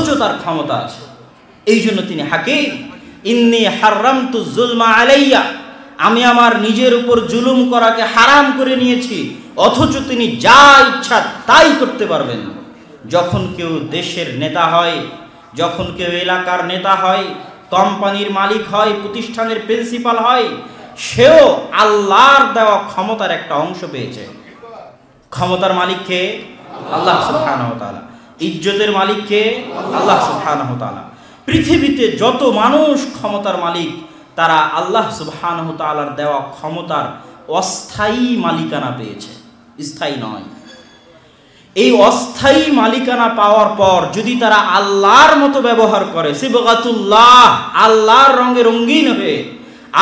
অথচ তার ক্ষমতা আছে। এই জন্য তিনি হাকিম। ইন্নী হারামতু যুলমা আলাইয়া, আমি আমার নিজের উপর জুলুম করাকে হারাম করে নিয়েছি, অথচ তিনি যা ইচ্ছা তাই করতে পারবেন। যখন কেউ দেশের নেতা হয়, যখন কেউ এলাকার নেতা হয়, কোম্পানির মালিক হয়, প্রতিষ্ঠানের প্রিন্সিপাল হয়, সেও আল্লাহর দেওয়া ক্ষমতার একটা অংশ পেয়েছে। ক্ষমতার মালিককে আল্লাহ সুবহানাহু ওয়া তাআলা, ইজ্জতের মালিককে আল্লাহ সুবহানাহু ওয়া তাআলা। পৃথিবীতে যত মানুষ ক্ষমতার মালিক, তারা আল্লাহ সুবহানাহু ওয়া তাআলার দেওয়া ক্ষমতার অস্থায়ী মালিকানা পেয়েছে, স্থায়ী নয়। এই অস্থায়ী মালিকানা পাওয়ার পর যদি তারা আল্লাহর মতো ব্যবহার করে, সিবগাতুল্লাহ, আল্লাহর রঙে রঙিন হয়ে,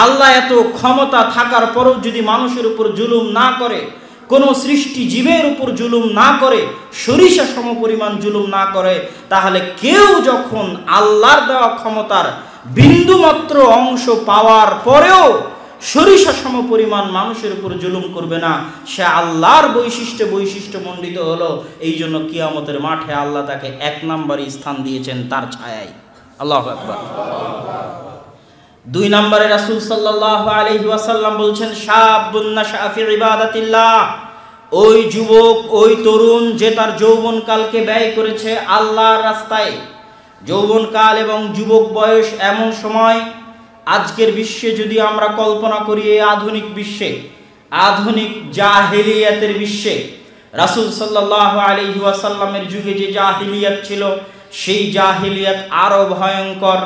আল্লাহ এত ক্ষমতা থাকার পরেও যদি মানুষের উপর জুলুম না করে, কোনো সৃষ্টি জীবের উপর জুলুম না করে, সরিষা সমপরিমাণ জুলুম না করে, তাহলে কেউ যখন আল্লাহর দেওয়া ক্ষমতার বিন্দুমাত্র অংশ পাওয়ার পরেও সরিষা সমপরিমাণ মানুষের উপর জুলুম করবে না, সে আল্লাহর বৈশিষ্ট্য মণ্ডিত হলো। এই জন্য কিয়ামতের মাঠে আল্লাহ তাকে 1 নম্বরে স্থান দিয়েছেন তার ছায়ায়। আল্লাহু আকবার। 2 নম্বরে রাসূল সাল্লাল্লাহু আলাইহি ওয়াসাল্লাম বলছেন, শাবুন নাশা ফি ইবাদাতিল্লাহ, ওই যুবক, ওই তরুণ যে তার যৌবনকালকে ব্যয় করেছে আল্লাহর রাস্তায়। যৌবনকাল এবং যুবক বয়স এমন সময়, আজকের বিশ্বে যদি আমরা কল্পনা করি, এই আধুনিক বিশ্বে, আধুনিক জাহেলিয়াতের বিশ্বে, রাসূল সাল্লাল্লাহু আলাইহি ওয়াসাল্লামের যুগে যে জাহেলিয়াত ছিল, সেই জাহেলিয়াত আরো ভয়ঙ্কর,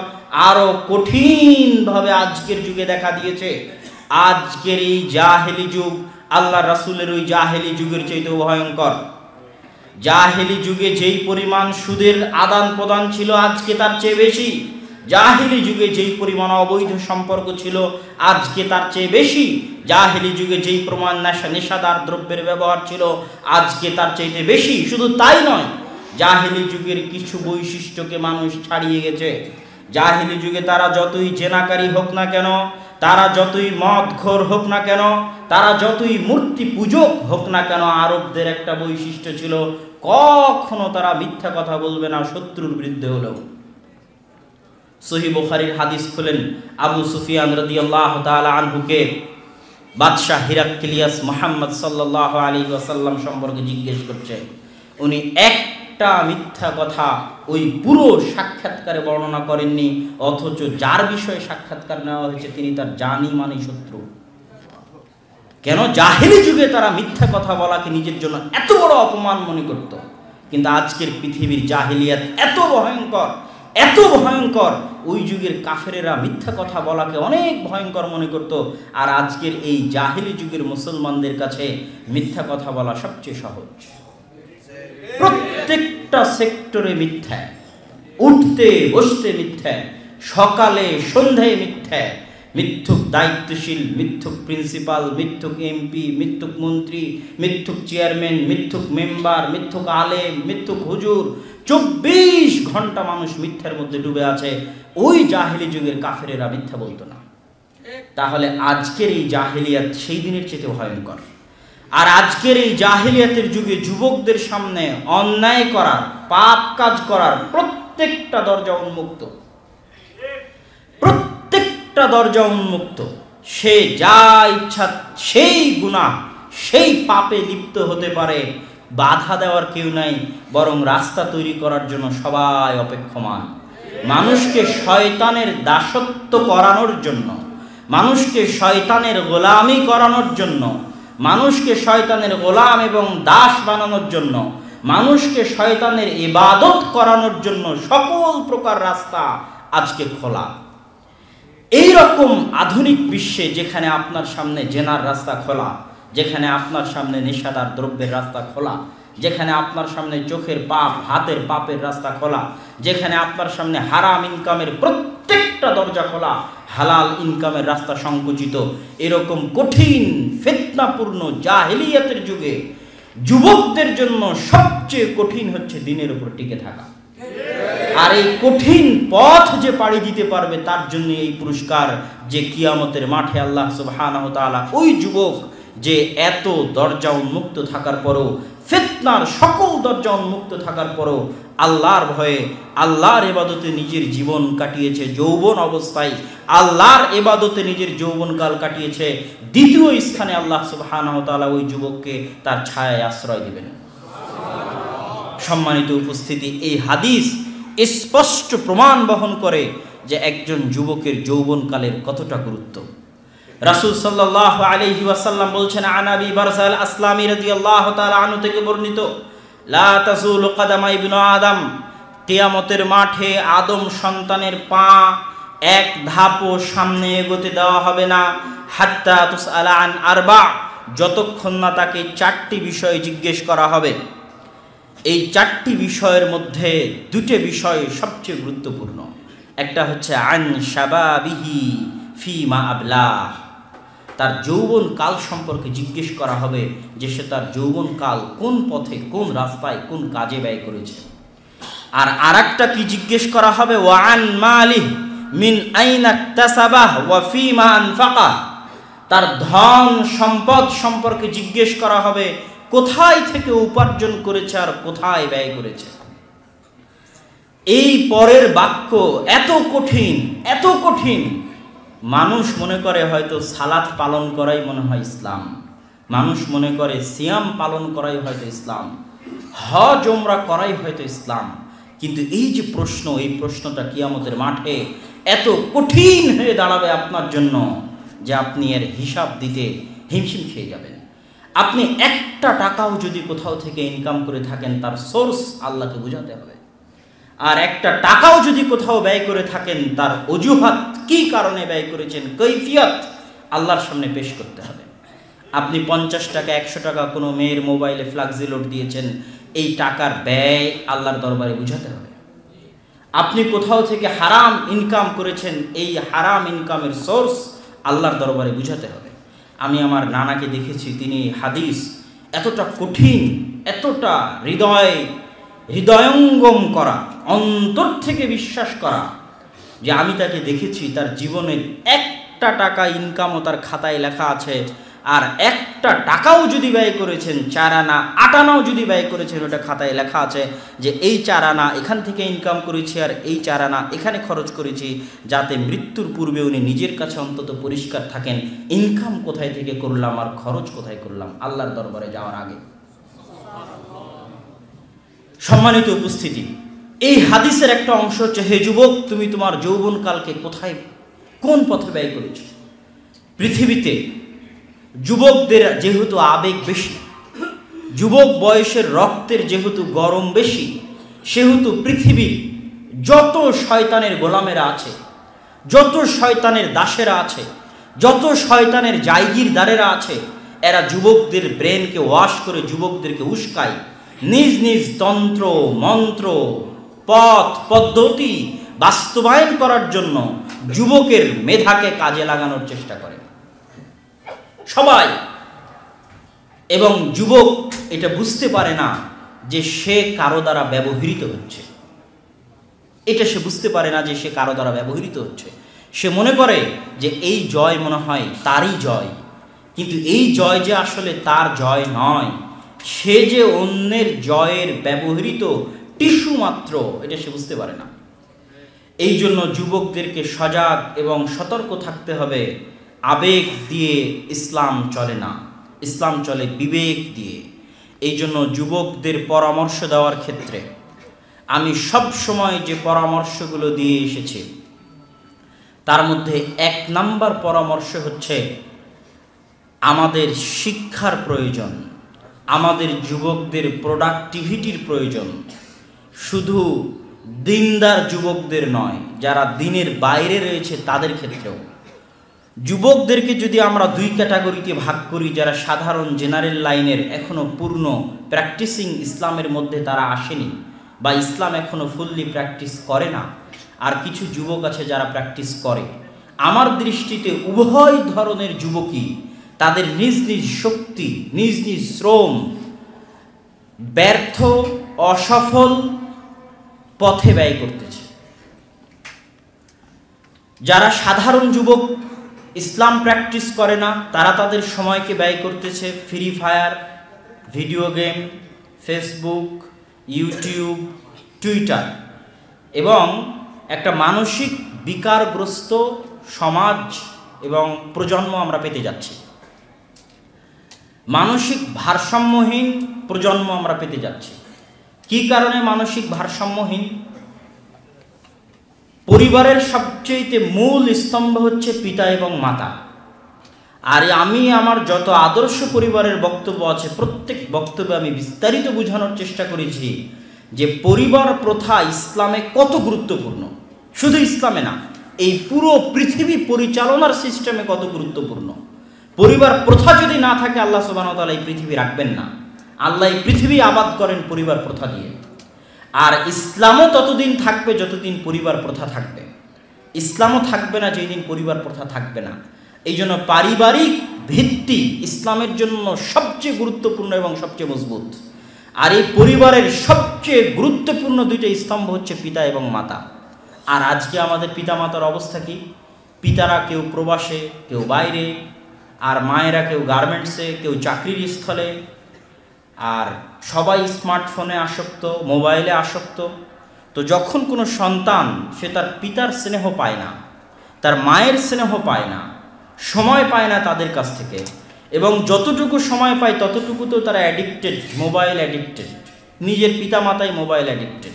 আরো কঠিনভাবে আজকের যুগে দেখা দিয়েছে। আজকের এই জাহেলি যুগ আল্লাহ রাসূলের ওই জাহেলি যুগের চাইতেও ভয়ঙ্কর। জাহেলি যুগে যেই পরিমাণ সুদের আদান প্রদান ছিল, আজকে তার চেয়ে বেশি। জাহেলি যুগে যেই পরিমাণ অবৈধ সম্পর্ক ছিল, আজকে তার চেয়ে বেশি। জাহেলি যুগে যেই প্রমাণ নেশাদার দ্রব্যের ব্যবহার ছিল, আজকে তার চাইতে বেশি। শুধু তাই নয়, জাহেলি যুগের কিছু বৈশিষ্ট্যকে মানুষ ছাড়িয়ে গেছে। জাহেলি যুগে তারা যতই জেনাকারী হোক না কেন, তারা যতই মদখোর হোক না কেন, তারা যতই মূর্তি পূজক হোক না কেন, আরবদের একটা বৈশিষ্ট্য ছিল, কখনো তারা মিথ্যা কথা বলবে না, শত্রুর বিরুদ্ধে হলেও। সহিহ বুখারীর হাদিস খুলেন, আবু সুফিয়ান রাদিয়াল্লাহু তাআলা আনহুকে বাদশাহ হিরাক্লিয়াস মুহাম্মদ সাল্লাল্লাহু আলাইহি ওয়াসাল্লাম সম্পর্কে জিজ্ঞেস করছে। উনি একটা মিথ্যা কথা ওই পুরো সাক্ষাৎকারে বর্ণনা করেননি, অথচ যার বিষয়ে সাক্ষাৎকার নেওয়া হয়েছে তিনি তার জানি মানি শত্রু। কেন? জাহেলি যুগে তারা মিথ্যা কথা বলাকে নিজের জন্য এত বড় অপমান মনে করত, কিন্তু আজকের পৃথিবীর জাহেলিয়াত এত ভয়ঙ্কর, এত ভয়ঙ্কর, ওই যুগের কাফেরেরা মিথ্যা কথা বলাকে অনেক ভয়ঙ্কর মনে করত। আর আজকের এই জাহেলি যুগের মুসলমানদের কাছে মিথ্যা কথা বলা সবচেয়ে সহজ। প্রত্যেকটা সেক্টরে মিথ্যা, উঠতে বসতে মিথ্যা, সকালে সন্ধ্যায় মিথ্যা। মিথ্যুক দায়িত্বশীল, মিথ্যুক প্রিন্সিপাল, মিথ্যুক এমপি, মিথ্যুক মন্ত্রী, মিথ্যুক চেয়ারম্যান, মিথ্যুক মেম্বার, মিথ্যুক আলেম, মিথ্যুক হুজুর, 24 ঘন্টা মানুষ মিথ্যার মধ্যে ডুবে আছে। ওই জাহেলি যুগের কাফেরেরা মিথ্যা বলতো না। তাহলে আজকের এই জাহেলিয়াত সেই দিনের চেয়ে ভয়ঙ্কর। আর আজকের এই জাহেলিয়াতের যুগে যুবকদের সামনে অন্যায় করার, পাপ কাজ করার প্রত্যেকটা দরজা উন্মুক্ত, প্রত্যেকটা দরজা উন্মুক্ত। সে যা ইচ্ছা সেই গুনাহ, সেই পাপে লিপ্ত হতে পারে, বাধা দেওয়ার কেউ নাই, বরং রাস্তা তৈরি করার জন্য সবাই অপেক্ষমান। মানুষকে শয়তানের দাসত্ব করানোর জন্য, মানুষকে শয়তানের গোলামি করানোর জন্য, মানুষকে শয়তানের গোলাম এবং দাস বানানোর জন্য, মানুষকে শয়তানের ইবাদত করানোর জন্য সকল প্রকার রাস্তা আজকে খোলা। এই রকম আধুনিক বিশ্বে যেখানে আপনার সামনে জেনার রাস্তা খোলা, যেখানে আপনার সামনে নেশাদার দ্রব্যের রাস্তা খোলা, যেখানে আপনার সামনে চোখের পাপ, হাতের পাপের রাস্তা খোলা, যেখানে আপনার সামনে হারাম ইনকামের প্রত্যেকটা দরজা খোলা, হালাল ইনকামের রাস্তা সংকুচিত, এরকম কঠিন ফিতনাপূর্ণ জাহেলিয়াতের যুগে যুবকদের জন্য সবচেয়ে কঠিন হচ্ছে দিনের উপর টিকে থাকা। আর এই কঠিন পথ যে পাড়ি দিতে পারবে তার জন্য এই পুরস্কার, যে কিয়ামতের মাঠে আল্লাহ সুবহানাহু ওয়া তাআলা ওই যুবক যে এত দরজা উন্মুক্ত থাকার পরও, ফিতনার সকল দরজা উন্মুক্ত থাকার পরও আল্লাহর ভয়ে আল্লাহর ইবাদতে নিজের জীবন কাটিয়েছে, যৌবন অবস্থায় আল্লাহর ইবাদতে নিজের যৌবনকাল কাটিয়েছে, দ্বিতীয় স্থানে আল্লাহ সুবহানাহু ওয়া তাআলা ওই যুবককে তার ছায়ায় আশ্রয় দিবেন। সম্মানিত উপস্থিতি, এই হাদিস স্পষ্ট প্রমাণ বহন করে যে একজন যুবকের যৌবনকালের কতটা গুরুত্ব। রাসূল সাল্লাল্লাহু আলাইহি ওয়াসাল্লাম বলছেন, আন আবি বারযা আল আসলামী রাদিয়াল্লাহু তাআলা আনহু থেকে বর্ণিত, লা তাযুলু কাদামা ইবনু আদম, কিয়ামতের মাঠে আদম সন্তানের পা এক ধাপও সামনে এগোতে দেওয়া হবে না, হাত্তা তুসআলা আন আরবা, যতক্ষণ না তাকে চারটি বিষয় জিজ্ঞেস করা হবে। এই চারটি বিষয়ের মধ্যে দুটো বিষয় সবচেয়ে গুরুত্বপূর্ণ। একটা হচ্ছে আন শাবাবিহি ফিমা আবলাহ, তার যৌবন কাল সম্পর্কে জিজ্ঞেস করা হবে যে সে তার যৌবন কাল কোন পথে, কোন রাস্তায়, কোন কাজে ব্যয় করেছে। আর আরেকটা কি জিজ্ঞেস করা হবে, ওয়ান মালিহ মিন আইনা ইকতাসাবাহ ওয়া ফিমা আনফাকা, তার ধন সম্পদ সম্পর্কে জিজ্ঞেস করা হবে কোথায় থেকে উপার্জন করেছে আর কোথায় ব্যয় করেছে। এই পরের বাক্য এত কঠিন, এত কঠিন, মানুষ মনে করে হয়তো সালাত পালন করাই মনে হয় ইসলাম, মানুষ মনে করে সিয়াম পালন করাই হয়তো ইসলাম, হজ ওমরা করাই হয়তো ইসলাম। কিন্তু এই যে প্রশ্ন, এই প্রশ্নটা কিয়ামতের মাঠে এত কঠিন হয়ে দাঁড়াবে আপনার জন্য যে আপনি এর হিসাব দিতে হিমশিম খেয়ে যাবেন। আপনি একটা টাকাও যদি কোথাও থেকে ইনকাম করে থাকেন, তার সোর্স আল্লাহকে বোঝাতে হবে। আর একটা টাকাও যদি কোথাও ব্যয় করে থাকেন, তার অজুহাত কি কারণে ব্যয় করেছেন, কৈফিয়ত আল্লাহর সামনে পেশ করতে হবে। আপনি 50 টাকা 100 টাকা কোনো মেয়ের মোবাইলে ফ্লাক্সি লোড দিয়েছেন, এই টাকার ব্যয় আল্লাহর দরবারে বুঝাতে হবে। আপনি কোথাও থেকে হারাম ইনকাম করেছেন, এই হারাম ইনকামের সোর্স আল্লাহর দরবারে বুঝাতে হবে। আমি আমার নানাকে দেখেছি, তিনি হাদিস এতটা কঠিন, এতটা হৃদয়ঙ্গম করা, অন্তর থেকে বিশ্বাস করা, যে আমি তাকে দেখেছি তার জীবনের একটা টাকা ইনকামও তার খাতায় লেখা আছে, আর একটা টাকাও যদি ব্যয় করেছেন, 4 আনা 8 আনাও যদি ব্যয় করেছেন, ওটা খাতায় লেখা আছে যে এই 4 আনা এখান থেকে ইনকাম করেছি আর এই 4 আনা এখানে খরচ করেছি, যাতে মৃত্যুর পূর্বে উনি নিজের কাছে অন্তত পরিষ্কার থাকেন ইনকাম কোথায় থেকে করলাম আর খরচ কোথায় করলাম আল্লাহর দরবারে যাওয়ার আগে। সম্মানিত উপস্থিতি, এই হাদিসের একটা অংশ হচ্ছে, হে যুবক, তুমি তোমার যৌবনকালকে কোথায়, কোন পথে ব্যয় করেছ। পৃথিবীতে যুবকদের যেহেতু আবেগ বেশি, যুবক বয়সের রক্তের যেহেতু গরম বেশি, সেহেতু পৃথিবীর যত শয়তানের গোলামেরা আছে, যত শয়তানের দাসেরা আছে, যত শয়তানের জায়গিরদারেরা আছে, এরা যুবকদের ব্রেনকে ওয়াশ করে যুবকদেরকে উস্কায়, নিজ নিজ তন্ত্র মন্ত্র পথ পদ্ধতি বাস্তবায়ন করার জন্য যুবকের মেধাকে কাজে লাগানোর চেষ্টা করে সবাই। এবং যুবক এটা বুঝতে পারে না যে সে কারো দ্বারা ব্যবহৃত হচ্ছে, এটা সে বুঝতে পারে না যে সে কারো দ্বারা ব্যবহৃত হচ্ছে। সে মনে করে যে এই জয় মনে হয় তারই জয়, কিন্তু এই জয় যে আসলে তার জয় নয়, সে যে অন্যের জয়ের ব্যবহৃত টিস্যু মাত্র, এটা সে বুঝতে পারে না। এই জন্য যুবকদেরকে সজাগ এবং সতর্ক থাকতে হবে। আবেগ দিয়ে ইসলাম চলে না, ইসলাম চলে বিবেক দিয়ে। এই জন্য যুবকদের পরামর্শ দেওয়ার ক্ষেত্রে আমি সব সময় যে পরামর্শগুলো দিয়ে এসেছি, তার মধ্যে 1 নাম্বার পরামর্শ হচ্ছে আমাদের শিক্ষার প্রয়োজন, আমাদের যুবকদের প্রোডাক্টিভিটির প্রয়োজন। শুধু দিনদার যুবকদের নয়, যারা দিনের বাইরে রয়েছে তাদের ক্ষেত্রেও। যুবকদেরকে যদি আমরা 2 ক্যাটাগরিতে ভাগ করি, যারা সাধারণ জেনারেল লাইনের এখনও পূর্ণ প্র্যাকটিসিং ইসলামের মধ্যে তারা আসেনি বা ইসলাম এখনও ফুললি প্র্যাকটিস করে না, আর কিছু যুবক আছে যারা প্র্যাকটিস করে। আমার দৃষ্টিতে উভয় ধরনের যুবকই তাদের নিজ নিজ শক্তি, নিজ নিজ শ্রম ব্যর্থ অসফল পথে ব্যয় করতেছে। যারা সাধারণ যুবক ইসলাম প্র্যাকটিস করে না, তারা তাদের সময়কে ব্যয় করতেছে free fire, video game, Facebook, YouTube, Twitter এবং একটা মানসিক বিকারগ্রস্ত সমাজ এবং প্রজন্ম আমরা পেতে যাচ্ছি। মানসিক ভারসাম্যহীন প্রজন্ম আমরা পেতে যাচ্ছি। কি কারণে মানসিক ভারসাম্যহীন? পরিবারের সবচেয়ে মূল স্তম্ভ হচ্ছে পিতা এবং মাতা। আর আমি আমার যত আদর্শ পরিবারের বক্তব্য আছে প্রত্যেক বক্তব্যে আমি বিস্তারিত বোঝানোর চেষ্টা করেছি যে পরিবার প্রথা ইসলামে কত গুরুত্বপূর্ণ। শুধু ইসলামে না, এই পুরো পৃথিবী পরিচালনার সিস্টেমে কত গুরুত্বপূর্ণ। পরিবার প্রথা যদি না থাকে আল্লাহ সুবহানাহু ওয়া তাআলা এই পৃথিবী রাখবেন না। আল্লাহ এই পৃথিবী আবাদ করেন পরিবার প্রথা দিয়ে। আর ইসলামও ততদিন থাকবে যতদিন পরিবার প্রথা থাকবে। ইসলামও থাকবে না যেদিন পরিবার প্রথা থাকবে না। এই জন্য পারিবারিক ভিত্তি ইসলামের জন্য সবচেয়ে গুরুত্বপূর্ণ এবং সবচেয়ে মজবুত। আর এই পরিবারের সবচেয়ে গুরুত্বপূর্ণ দুইটা স্তম্ভ হচ্ছে পিতা এবং মাতা। আর আজকে আমাদের পিতা মাতার অবস্থা কি? পিতারা কেউ প্রবাসে, কেউ বাইরে, আর মায়েরা কেউ গার্মেন্টসে, কেউ চাকরির স্থলে, আর সবাই স্মার্টফোনে আসক্ত, মোবাইলে আসক্ত। তো যখন কোনো সন্তান সে তার পিতার স্নেহ পায় না, তার মায়ের স্নেহ পায় না, সময় পায় না তাদের কাছ থেকে, এবং যতটুকু সময় পায় ততটুকুতেও তারা অ্যাডিক্টেড, মোবাইল অ্যাডিক্টেড, নিজের পিতা মাতাই মোবাইল অ্যাডিক্টেড,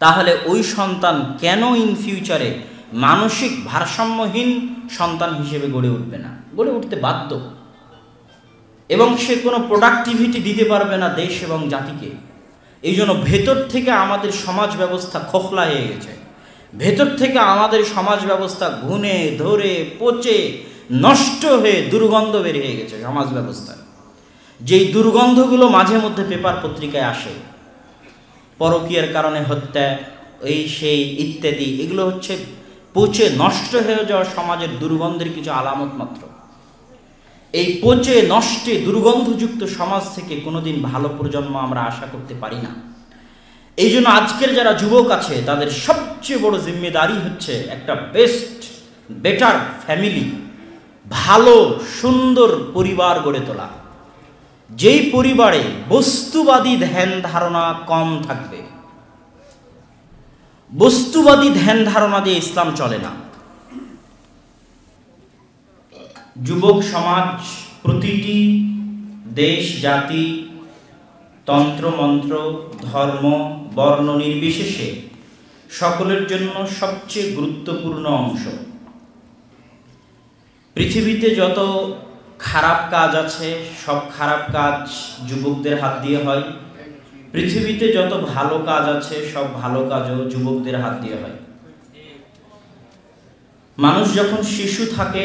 তাহলে ওই সন্তান কেন ইন ফিউচারে মানসিক ভারসাম্যহীন সন্তান হিসেবে গড়ে উঠবে না? গড়ে উঠতে বাধ্য। এবং সে কোনো প্রোডাক্টিভিটি দিতে পারবে না দেশ এবং জাতিকে। এই জন্য ভেতর থেকে আমাদের সমাজ ব্যবস্থা খোখলা হয়ে গেছে। ভেতর থেকে আমাদের সমাজ ব্যবস্থা ঘুণে ধরে পচে নষ্ট হয়ে দুর্গন্ধ বের হয়ে গেছে সমাজ ব্যবস্থার। যেই দুর্গন্ধগুলো মাঝে মধ্যে পেপার পত্রিকায় আসে, পরকীয়ার কারণে হত্যা, এই সেই ইত্যাদি, এগুলো হচ্ছে পচে নষ্ট হয়ে যাওয়া সমাজের দুর্গন্ধের কিছু আলামত মাত্র। এই পচে নষ্টে দুর্গন্ধযুক্ত সমাজ থেকে কোনোদিন ভালো প্রজন্ম আমরা আশা করতে পারি না। এই জন্য আজকের যারা যুবক আছে তাদের সবচেয়ে বড় জিম্মেদারি হচ্ছে একটা বেটার ফ্যামিলি, ভালো সুন্দর পরিবার গড়ে তোলা, যেই পরিবারে বস্তুবাদী ধ্যান ধারণা কম থাকবে। বস্তুবাদী ধ্যান ধারণা দিয়ে ইসলাম চলে না। যুবক সমাজ প্রতিটি দেশ, জাতি, তন্ত্রমন্ত্র, ধর্ম, বর্ণ নির্বিশেষে সকলের জন্য সবচেয়ে গুরুত্বপূর্ণ অংশ। পৃথিবীতে যত খারাপ কাজ আছে সব খারাপ কাজ যুবকদের হাত দিয়ে হয়। পৃথিবীতে যত ভালো কাজ আছে সব ভালো কাজও যুবকদের হাত দিয়ে হয়। মানুষ যখন শিশু থাকে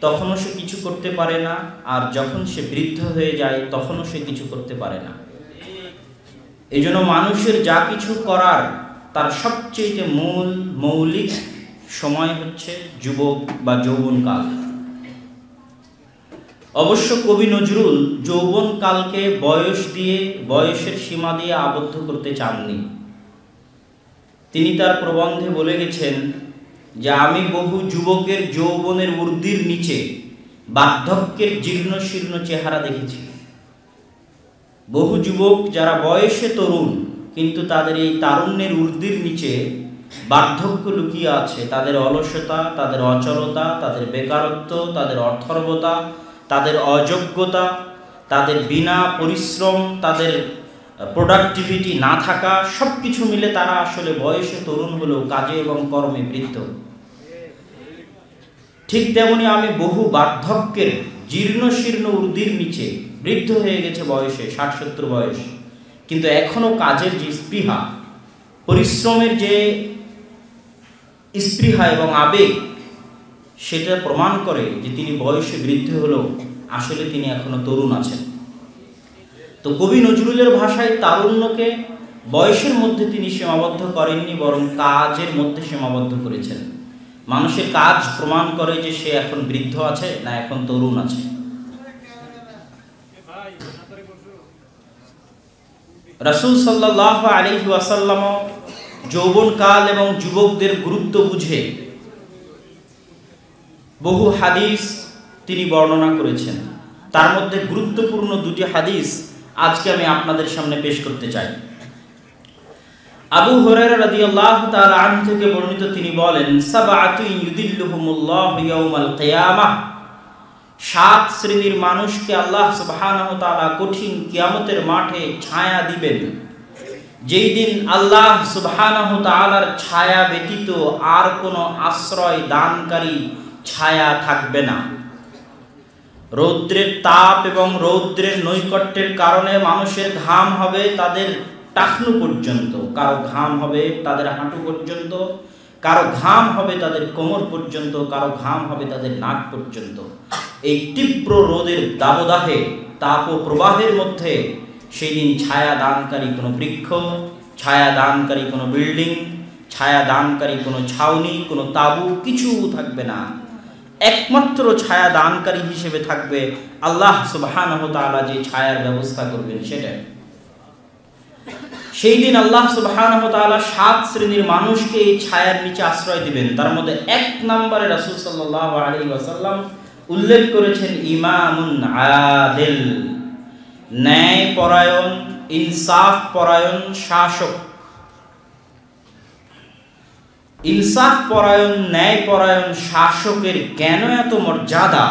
তখনও সে কিছু করতে পারে না, আর যখন সে বৃদ্ধ হয়ে যায় তখনও সে কিছু করতে পারে না। এই জন্য মানুষের যা কিছু করার তার সবচেয়ে মৌলিক সময় হচ্ছে যুবক বা যৌবনকাল। অবশ্য কবি নজরুল যৌবনকালকে বয়সের সীমা দিয়ে আবদ্ধ করতে চাননি। তিনি তার প্রবন্ধে বলে গেছেন যে আমি বহু যুবকের যৌবনের ঊর্ধ্বের নিচে বার্ধক্যের জীর্ণ শীর্ণ চেহারা দেখেছি। বহু যুবক যারা বয়সে তরুণ কিন্তু তাদের এই তারুণ্যের ঊর্ধ্বের নিচে বার্ধক্য লুকিয়ে আছে। তাদের অলসতা, তাদের অচলতা, তাদের বেকারত্ব, তাদের অর্থর্বতা, তাদের অযোগ্যতা, তাদের বিনা পরিশ্রম, তাদের প্রোডাক্টিভিটি না থাকা, সব কিছু মিলে তারা আসলে বয়সে তরুণ হলেও কাজে এবং কর্মে বৃদ্ধ। ঠিক তেমনি আমি বহু বার্ধক্যের জীর্ণ শীর্ণ ঊর্ধ্বের নিচে বৃদ্ধ হয়ে গেছে বয়সে, 60-70 বয়স, কিন্তু এখনো কাজের যে স্পৃহা, পরিশ্রমের যে স্পৃহা এবং আবেগ, সেটা প্রমাণ করে যে তিনি বয়সে বৃদ্ধ হলেও আসলে তিনি এখনো তরুণ আছেন। তো কবি নজরুলের ভাষায় তারুণ্যকে বয়সের মধ্যে তিনি সীমাবদ্ধ করেননি, বরং কাজের মধ্যে সীমাবদ্ধ করেছেন। মানুষের কাজ প্রমাণ করে যে সে এখন বৃদ্ধ আছে না এখন তরুণ আছে। রাসূল সাল্লাল্লাহু আলাইহি ওয়াসাল্লাম যৌবনকাল এবং যুবকদের গুরুত্ব বুঝে বহু হাদিস তিনি বর্ণনা করেছেন। তার মধ্যে গুরুত্বপূর্ণ দুটি হাদিস আজকে আমি আপনাদের সামনে পেশ করতে চাই। আবু হুরায়রা রাদিয়াল্লাহু তাআলা আনহু থেকে বর্ণিত, তিনি বলেন, সাবআতু ইউদিল্লুহুমুল্লাহু ইয়াউমাল কিয়ামাহ, 7 শ্রেণীর মানুষকে আল্লাহ সুবহানাহু ওয়া তাআলা কঠিন কিয়ামতের মাঠে ছায়া দিবেন, যেই দিন আল্লাহ সুবহানাহু ওয়া তাআলার ছায়া ব্যতীত আর কোনো আশ্রয় দানকারী ছায়া থাকবে না। রৌদ্রের তাপ এবং রৌদ্রের নৈকট্যের কারণে মানুষের ঘাম হবে তাদের টাকনু পর্যন্ত, কারো ঘাম হবে তাদের হাঁটু পর্যন্ত, কারো ঘাম হবে তাদের কোমর পর্যন্ত, কারো ঘাম হবে তাদের নাক পর্যন্ত। এই তীব্র রোদের দাবদাহে, তাপ ও প্রবাহের মধ্যে সেই দিন ছায়া দানকারী কোনো বৃক্ষ, ছায়া দানকারী কোনো বিল্ডিং, ছায়া দানকারী কোনো ছাউনি, কোনো তাঁবু কিছু থাকবে না। একমাত্র ছায়া দানকারী হিসেবে থাকবে আল্লাহ সুবহানাহু ওয়া তাআলা যে ছায়ার ব্যবস্থা করবেন সেটা। সেই দিন আল্লাহ সুবহানাহু ওয়া তাআলা 7 শ্রেণীর মানুষকে এই ছায়ার নিচে আশ্রয় দিবেন। তার মধ্যে 1 নম্বরে রাসূল সাল্লাল্লাহু আলাইহি ওয়াসাল্লাম উল্লেখ করেছেন ইমামুন আদিল, ন্যায় পরায়ণ, ইনসাফ পরায়ণ শাসক। ইনসাফ পরায়ণ, ন্যায় পরায়ণ শাসকের কেন এত মর্যাদা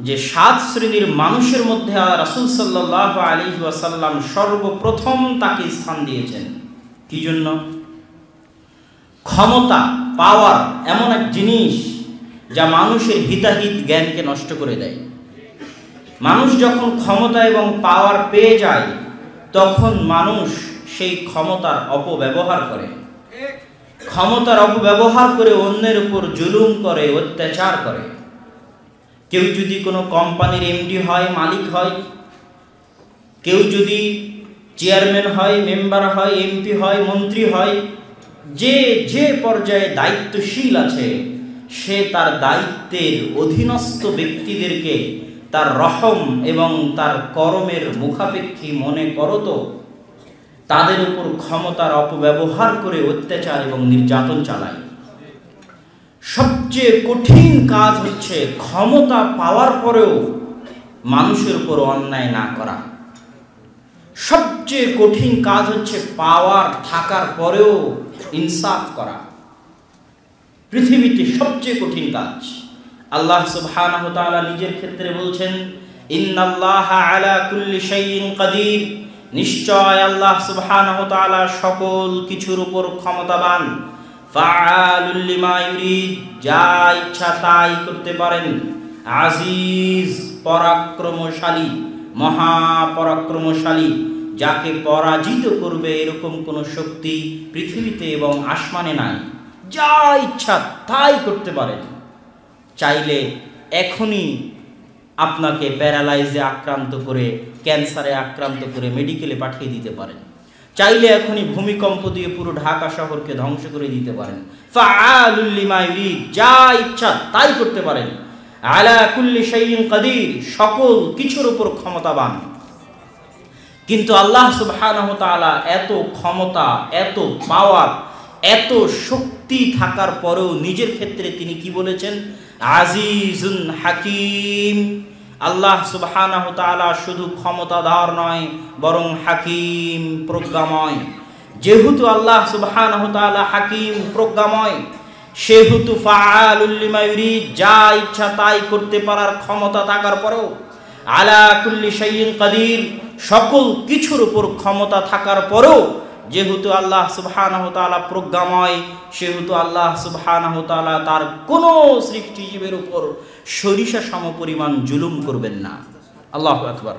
যে 7 শ্রেণীর মানুষের মধ্যে রাসূল সাল্লাল্লাহু আলাইহি ওয়াসাল্লাম সর্বপ্রথম তাকে স্থান দিয়েছেন? কি জন্য? ক্ষমতা, পাওয়ার এমন এক জিনিস যা মানুষের হিতাহিত জ্ঞানকে নষ্ট করে দেয়। মানুষ যখন ক্ষমতা এবং পাওয়ার পেয়ে যায় তখন মানুষ সেই ক্ষমতার অপব্যবহার করে, ক্ষমতার অপব্যবহার করে অন্যের উপর জুলুম করে, অত্যাচার করে। কেউ যদি কোনো কোম্পানির এমডি হয়, মালিক হয়, কেউ যদি চেয়ারম্যান হয়, মেম্বার হয়, এমপি হয়, মন্ত্রী হয়, যে যে পর্যায়ে দায়িত্বশীল আছে সে তার দায়িত্বের অধীনস্থ ব্যক্তিদেরকে তার রহম এবং তার করমের মুখাপেক্ষী মনে করত, তাদের উপর ক্ষমতার অপব্যবহার করে অত্যাচার এবং নির্যাতন চালায়। সবচেয়ে কঠিন কাজ হচ্ছে ক্ষমতা পাওয়ার পরেও মানুষের উপর অন্যায় না করা। সবচেয়ে কঠিন কাজ হচ্ছে পাওয়ার থাকার পরেও ইনসাফ করা। পৃথিবীতে সবচেয়ে কঠিন কাজ। আল্লাহ সুবহানাহু ওয়া তাআলা নিজের ক্ষেত্রে বলছেন, ইন্নাল্লাহা আলা কুল্লি শাইইন কাদির, নিশ্চয় আল্লাহ সুবহানাহু ওয়া তাআলা সকল কিছুর উপর ক্ষমতাবান। ফাআলুল লিমা ইউরিদ, যা ইচ্ছা তাই করতে পারেন। আজিজ, পরাক্রমশালী, মহাপরাক্রমশালী, যাকে পরাজিত করবে এরকম কোনো শক্তি পৃথিবীতে এবং আসমানে নাই। যা ইচ্ছা তাই করতে পারেন। চাইলে এখনই আপনাকে প্যারালাইজে আক্রান্ত করে, ক্যান্সারে আক্রান্ত করে মেডিকেলে পাঠিয়ে দিতে পারেন। চাইলে এখনই ভূমিকম্প দিয়ে পুরো ঢাকা শহরকে ধ্বংস করে দিতে পারেন। ফাআলুল লিমা ইউরিদ, যা ইচ্ছা তাই করতে পারেন। আলা কুল্লি শাইইন কাদির, সকল কিছুর উপর ক্ষমতাবান। কিন্তু আল্লাহ সুবহানাহু ওয়া তাআলা এত ক্ষমতা, এত পাওয়ার, এত শক্তি থাকার পরেও নিজের ক্ষেত্রে তিনি কি বলেছেন? আজিজুন হাকিম। আল্লাহ সুবহানাহু ওয়া তাআলা শুধু ক্ষমতাধর নয়, বরং হাকিম, প্রজ্ঞাময়। যেহেতু আল্লাহ সুবহানাহু ওয়া তাআলা হাকিম, প্রজ্ঞাময়, সেহেতু ফাআলুল লিমা ইউরিদ, যা ইচ্ছা তাই করতে পারার ক্ষমতা থাকার পরেও আলা কুল্লি শাইইন কাদির, সকল কিছুর উপর ক্ষমতা থাকার পরেও যেহেতু আল্লাহ সুবহানাহু ওয়া তাআলা প্রজ্ঞাময়, সেহেতু আল্লাহ সুবহানাহু ওয়া তাআলা তার কোনো সৃষ্টিজীবের উপর সরিষা সমপরিমাণ জুলুম করবেন না। আল্লাহু আকবার।